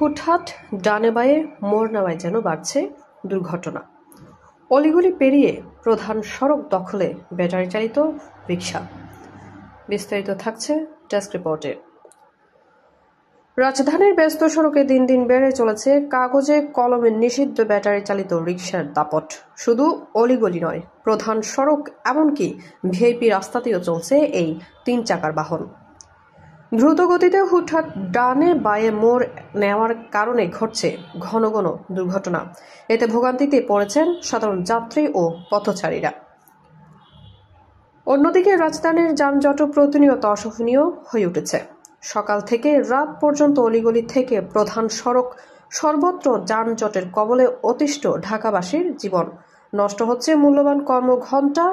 হুটহাট ডানে বাঁয়ে মোড় নেওয়ায় যেন বাড়ছে দুর্ঘটনা। অলিগলি পেরিয়ে প্রধান সড়ক দখলে ব্যাটারি চালিত রিকশা। বিস্তারিত থাকছে ডেস্ক রিপোর্টে। রাজধানীর ব্যস্ত সড়কে দিন দিন বেড়ে চলেছে কাগজে কলমে নিষিদ্ধ ব্যাটারি চালিত রিকশার দাপট। শুধু অলিগলি নয়, প্রধান সড়ক এমনকি ভিআইপি রাস্তাতেও চলছে এই 3 চাকার বাহন। দ্রুত গতিতে হুটহাট ডানে বাঁয়ে মোড় নেওয়ার কারণে ঘটছে ঘন ঘন দুর্ঘটনা। এতে ভোগান্তিতে পড়েছেন সাধারণ যাত্রী ও পথচারীরা। অন্যদিকে রাজধানীর যানজট প্রতিনিয়ত অসহনীয় হয়ে উঠেছে। সকাল থেকে রাত পর্যন্ত অলিগলি থেকে প্রধান সড়ক সর্বত্র যানজটের কবলে অতিষ্ঠ ঢাকাবাসীর জীবন। নষ্ট হচ্ছে মূল্যবান কর্মঘণ্টা,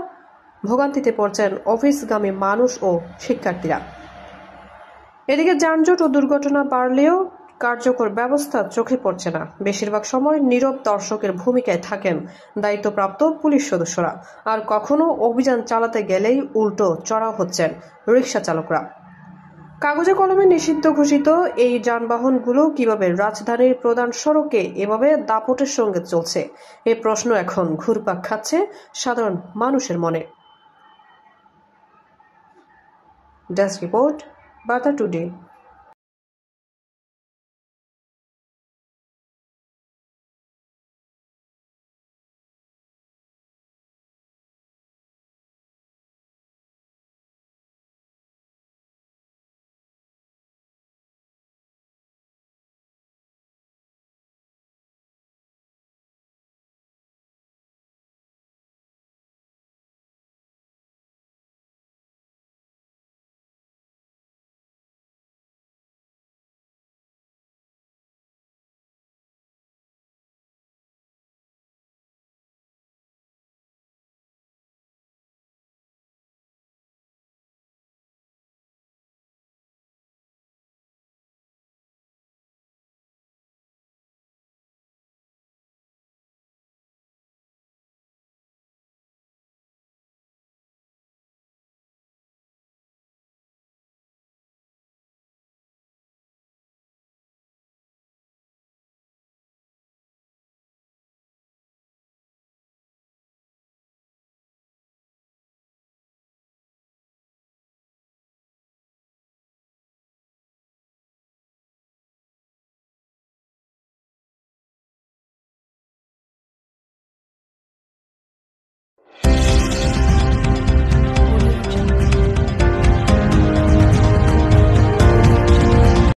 ভোগান্তিতে পড়ছেন অফিসগামী মানুষ ও শিক্ষার্থীরা। এদিকে যানজট ও দুর্ঘটনা বাড়লেও কার্যকর ব্যবস্থা চোখে পড়ছে না। বেশিরভাগ সময় নীরব দর্শকের ভূমিকায় থাকেন দায়িত্বপ্রাপ্ত পুলিশ সদস্যরা। আর কখনো অভিযান চালাতে গেলেই উল্টো চড়াও হচ্ছেন রিকশা চালকরা। কাগজে কলমে নিষিদ্ধ ঘোষিত এই যানবাহনগুলো কিভাবে রাজধানীর প্রধান সড়কে এভাবে দাপটের সঙ্গে চলছে, এ প্রশ্ন এখন ঘুরপাক খাচ্ছে সাধারণ মানুষের মনে। ডেস্ক রিপোর্ট, বার্তা টুডে।